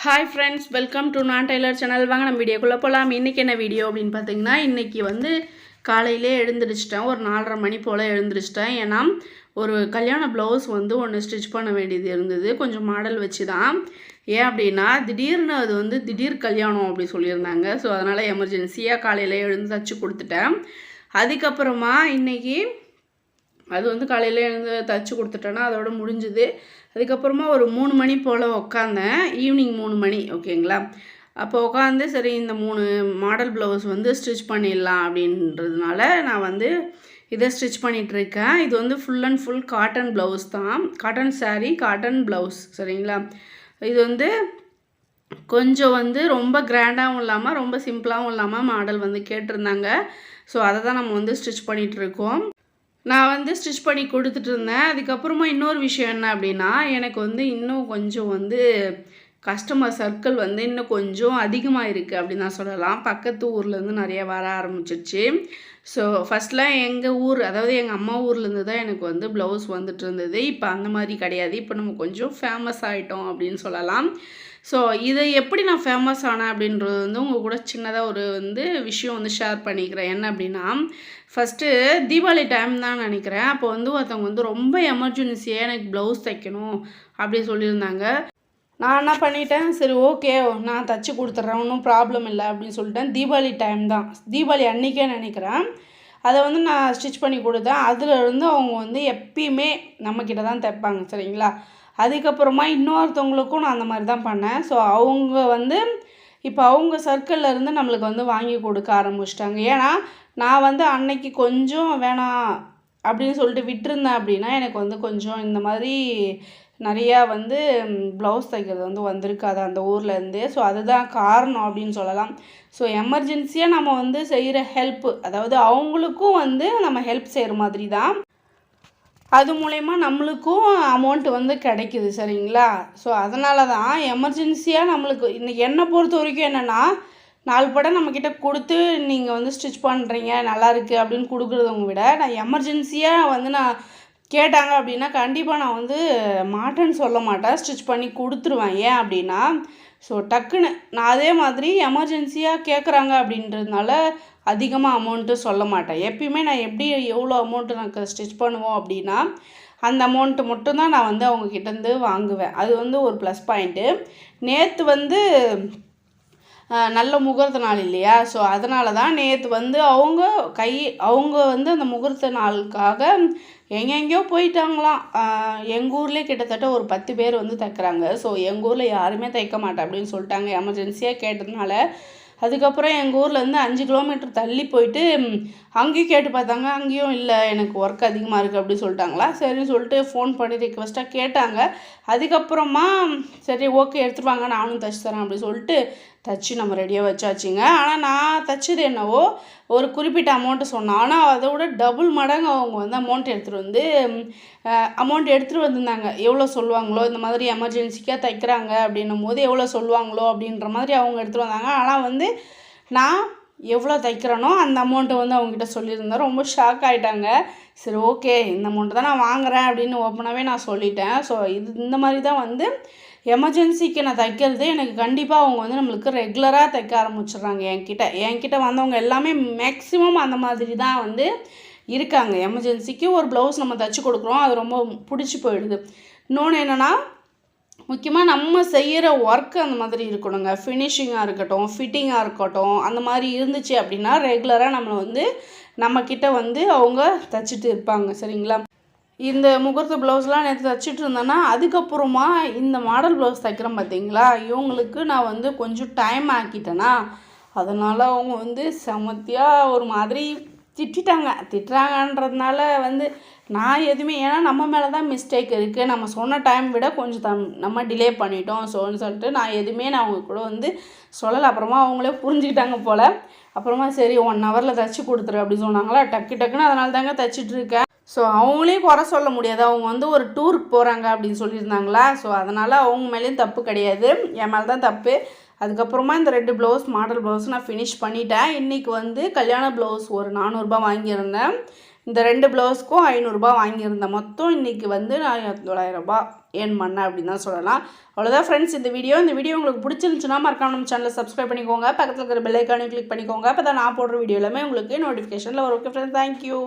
Hi friends, welcome to நான் Taylor channel. வாங்க நம்ம வீடியோக்குள்ளே போகலாம். இன்றைக்கி என்ன வீடியோ அப்படின்னு பார்த்தீங்கன்னா, இன்றைக்கி வந்து காலையிலே எழுந்திரிச்சிட்டேன். ஒரு 4:30 மணி போல் எழுந்திரிச்சிட்டேன். ஏன்னா ஒரு கல்யாண ப்ளவுஸ் வந்து ஒன்று ஸ்டிச் பண்ண வேண்டியது இருந்தது, கொஞ்சம் மாடல் வச்சு தான். ஏன் அப்படின்னா திடீர்னு அது வந்து திடீர் கல்யாணம் அப்படி சொல்லியிருந்தாங்க. ஸோ அதனால் எமர்ஜென்சியாக காலையில் எழுந்து தச்சு கொடுத்துட்டேன். அதுக்கப்புறமா இன்றைக்கி அது வந்து காலையில் எழுந்து தச்சு கொடுத்துட்டேன்னா அதோட முடிஞ்சுது. அதுக்கப்புறமா ஒரு 3 மணி போல் உக்காந்தேன். ஈவினிங் 3 மணி ஓகேங்களா. அப்போ உட்காந்து சரி இந்த 3 மாடல் ப்ளவுஸ் வந்து ஸ்டிச் பண்ணிடலாம் அப்படின்றதுனால நான் வந்து இதை ஸ்டிச் பண்ணிகிட்ருக்கேன். இது வந்து full and full cotton blouse தான். காட்டன் சாரீ, காட்டன் ப்ளவுஸ் சரிங்களா. இது வந்து கொஞ்சம் வந்து ரொம்ப கிராண்டாகவும் இல்லாமல் ரொம்ப சிம்பிளாகவும் இல்லாமல் மாடல் வந்து கேட்டிருந்தாங்க. ஸோ அதை தான் நம்ம வந்து ஸ்டிச் பண்ணிகிட்ருக்கோம். நான் வந்து ஸ்டிச் பண்ணி கொடுத்துட்டு இருந்தேன். அதுக்கப்புறமா இன்னொரு விஷயம் என்ன அப்படின்னா, எனக்கு வந்து இன்னும் கொஞ்சம் வந்து கஸ்டமர் சர்க்கிள் வந்து இன்னும் கொஞ்சம் அதிகமாக இருக்குது அப்படின்னு தான் சொல்லலாம். பக்கத்து ஊர்லேருந்து நிறைய வர ஆரம்பிச்சிருச்சு. ஸோ ஃபஸ்ட்லாம் எங்கள் ஊர், அதாவது எங்கள் அம்மா ஊர்லேருந்து தான் எனக்கு வந்து ப்ளவுஸ் வந்துட்டு இருந்தது. இப்போ அந்த மாதிரி கிடையாது. இப்போ நம்ம கொஞ்சம் ஃபேமஸ் ஆகிட்டோம் அப்படின்னு சொல்லலாம். ஸோ இதை எப்படி நான் ஃபேமஸ் ஆனேன் அப்படின்றது வந்து உங்கள் கூட சின்னதாக ஒரு வந்து விஷயம் வந்து ஷேர் பண்ணிக்கிறேன். என்ன அப்படின்னா, ஃபஸ்ட்டு தீபாவளி டைம் தான் நினைக்கிறேன். அப்போ வந்து ஒருத்தவங்க வந்து ரொம்ப எமர்ஜென்சியாக எனக்கு ப்ளவுஸ் தைக்கணும் அப்படி சொல்லியிருந்தாங்க. நான் என்ன பண்ணிட்டேன், சரி ஓகே நான் தச்சு கொடுத்துட்றேன், ஒன்றும் ப்ராப்ளம் இல்லை அப்படின்னு சொல்லிட்டேன். தீபாவளி டைம் தான், தீபாவளி அன்றைக்கே நினைக்கிறேன். அதை வந்து நான் ஸ்டிச் பண்ணி கொடுத்தேன். அதிலிருந்து அவங்க வந்து எப்பயுமே நம்மக்கிட்ட தான் தைப்பாங்க சரிங்களா. அதுக்கப்புறமா இன்னொருத்தவங்களுக்கும் நான் அந்த மாதிரி தான் பண்ணேன். ஸோ அவங்க வந்து இப்போ அவங்க சர்க்கிளில் இருந்து நம்மளுக்கு வந்து வாங்கி கொடுக்க ஆரம்பிச்சிட்டாங்க. ஏன்னா நான் வந்து அன்னைக்கு கொஞ்சம் வேணாம் அப்படின்னு சொல்லிட்டு விட்டுருந்தேன் அப்படின்னா எனக்கு வந்து கொஞ்சம் இந்த மாதிரி நிறையா வந்து ப்ளவுஸ் தைக்கிறது வந்து வந்திருக்காது அந்த ஊர்லேருந்து. ஸோ அதுதான் காரணம் அப்படின்னு சொல்லலாம். ஸோ எமர்ஜென்சியாக நம்ம வந்து செய்கிற ஹெல்ப்பு, அதாவது அவங்களுக்கும் வந்து நம்ம ஹெல்ப் செய்கிற மாதிரி தான். அது மூலயமா நம்மளுக்கும் அமௌண்ட் வந்து கிடைக்கிது சரிங்களா. ஸோ அதனால தான் எமர்ஜென்சியாக நம்மளுக்கு என்னை பொறுத்த வரைக்கும் என்னென்னா, 4 படம் நம்மக்கிட்ட கொடுத்து நீங்கள் வந்து ஸ்டிச் பண்ணுறீங்க நல்லாயிருக்கு அப்படின்னு கொடுக்குறதவங்க விட, நான் எமர்ஜென்சியாக வந்து நான் கேட்டாங்க அப்படின்னா கண்டிப்பாக நான் வந்து மாட்டேன்னு சொல்ல மாட்டேன், ஸ்டிச் பண்ணி கொடுத்துருவேன். ஏன் அப்படின்னா, ஸோ டக்குன்னு நான் அதே மாதிரி எமர்ஜென்சியாக கேட்குறாங்க அப்படின்றதுனால அதிகமாக அமௌண்ட்டு சொல்ல மாட்டேன். எப்பயுமே நான் எப்படி எவ்வளோ அமௌண்ட்டு நான் ஸ்டிச் பண்ணுவோம் அப்படின்னா அந்த அமௌண்ட்டு மட்டும்தான் நான் வந்து அவங்கக்கிட்டேருந்து வாங்குவேன். அது வந்து ஒரு ப்ளஸ் பாயிண்ட்டு. நேற்று வந்து நல்ல முகூர்த்த நாள் இல்லையா. ஸோ அதனால தான் நேற்று வந்து அவங்க வந்து அந்த முகூர்த்த நாளுக்காக எங்கெங்கேயோ போயிட்டாங்களாம். எங்கள் ஊர்லேயே கிட்டத்தட்ட ஒரு 10 பேர் வந்து தைக்கிறாங்க. ஸோ எங்கள் ஊரில் யாருமே தைக்க மாட்டேன் அப்படின்னு சொல்லிட்டாங்க எமர்ஜென்சியாக கேட்டதுனால. அதுக்கப்புறம் எங்கள் ஊர்லேருந்து 5 கிலோமீட்டர் தள்ளி போயிட்டு அங்கேயும் கேட்டு பார்த்தாங்க. அங்கேயும் இல்லை, எனக்கு ஒர்க் அதிகமாக இருக்குது அப்படி சொல்லிட்டாங்களா. சரின்னு சொல்லிட்டு ஃபோன் பண்ணி ரிக்வெஸ்ட்டாக கேட்டாங்க. அதுக்கப்புறமா சரி ஓகே எடுத்துகிட்டு வாங்க நானும் தைச்சி தரேன் அப்படி சொல்லிட்டு தைச்சி நம்ம ரெடியாக வச்சாச்சுங்க. ஆனால் நான் தைச்சது என்னவோ ஒரு குறிப்பிட்ட அமௌண்ட்டு சொன்னேன். ஆனால் அதை விட டபுள் மடங்கு அவங்க வந்து அமௌண்ட் எடுத்துகிட்டு வந்திருந்தாங்க. எவ்வளோ சொல்லுவாங்களோ, இந்த மாதிரி எமர்ஜென்சிக்காக தைக்கிறாங்க அப்படின்னும் போது எவ்வளோ சொல்லுவாங்களோ அப்படின்ற மாதிரி அவங்க எடுத்துகிட்டு வந்தாங்க. ஆனால் வந்து நான் எவ்வளோ தைக்கிறேனோ அந்த அமௌண்ட்டை வந்து அவங்ககிட்ட சொல்லியிருந்தேன். ரொம்ப ஷாக் ஆகிட்டாங்க. சரி ஓகே இந்த அமௌண்ட்டு தான் நான் வாங்குகிறேன் அப்படின்னு ஓப்பனாகவே நான் சொல்லிட்டேன். ஸோ இந்த மாதிரி தான் வந்து எமர்ஜென்சிக்கு நான் தைக்கிறது எனக்கு கண்டிப்பாக அவங்க வந்து நம்மளுக்கு ரெகுலராக தைக்க ஆரம்பிச்சிடுறாங்க. என்கிட்ட வந்தவங்க எல்லாமே மேக்ஸிமம் அந்த மாதிரி தான் வந்து இருக்காங்க. எமர்ஜென்சிக்கு ஒரு ப்ளவுஸ் நம்ம தைச்சி கொடுக்குறோம், அது ரொம்ப பிடிச்சி போயிடுது. இன்னொன்று என்னென்னா, முக்கியமாக நம்ம செய்கிற ஒர்க்கு அந்த மாதிரி இருக்கணுங்க. ஃபினிஷிங்காக இருக்கட்டும், ஃபிட்டிங்காக இருக்கட்டும், அந்த மாதிரி இருந்துச்சு அப்படின்னா ரெகுலராக நம்மக்கிட்ட வந்து அவங்க தைச்சிட்டு இருப்பாங்க சரிங்களா. இந்த முகூர்த்த ப்ளவுஸ்லாம் நேற்று தைச்சிட்டு இருந்தேன்னா அதுக்கப்புறமா இந்த மாடல் ப்ளவுஸ் தைக்கிறேன் பார்த்தீங்களா, இவங்களுக்கு நான் வந்து கொஞ்சம் டைம் ஆக்கிட்டேன்னா அதனால் அவங்க வந்து செமத்தியாக ஒரு மாதிரி திட்டுறாங்கன்றதுனால வந்து நான் எதுவுமே, ஏன்னா நம்ம மேலே தான் மிஸ்டேக் இருக்குது, நம்ம சொன்ன டைம் விட கொஞ்சம் நம்ம டிலே பண்ணிட்டோம். ஸோன்னு சொல்லிட்டு நான் அவங்க கூட வந்து சொல்லலை. அப்புறமா அவங்களே புரிஞ்சுக்கிட்டாங்க போல். அப்புறமா சரி 1 ஹவரில் தைச்சி கொடுத்துரு அப்படின்னு சொன்னாங்களா, டக்குன்னு அதனால தாங்க தைச்சிட்ருக்கேன். ஸோ அவங்களையும் குறை சொல்ல முடியாது, அவங்க வந்து ஒரு டூருக்கு போகிறாங்க அப்படின்னு சொல்லியிருந்தாங்களா. ஸோ அதனால் அவங்க மேலேயும் தப்பு கிடையாது, என் மேலே தான் தப்பு. அதுக்கப்புறமா இந்த 2 மாடல் ப்ளவுஸ் நான் ஃபினிஷ் பண்ணிட்டேன். இன்றைக்கி வந்து கல்யாண ப்ளவுஸ் ஒரு 400 ரூபாய் வாங்கியிருந்தேன். இந்த 2 ப்ளவுஸ்க்கும் 500 ரூபாய் வாங்கியிருந்தேன். மொத்தம் இன்றைக்கி வந்து நான் 900 ரூபாய் ஏர்ன் பண்ணேன் அப்படின்னு தான் சொல்லலாம். அவ்வளோதான் ஃப்ரெண்ட்ஸ் இந்த வீடியோ உங்களுக்கு பிடிச்சிருந்துச்சுன்னா மறக்காம நம்ம சேனலை சப்ஸ்கிரைப் பண்ணிக்கோங்க. பக்கத்தில் இருக்கிற பெல் ஐக்கானையும் கிளிக் பண்ணிக்கோங்க. அப்போ தான் நான் போடுற வீடியோ எல்லாமே உங்களுக்கு நோட்டிஃபிகேஷனில் வரும். Okay friends, thank you.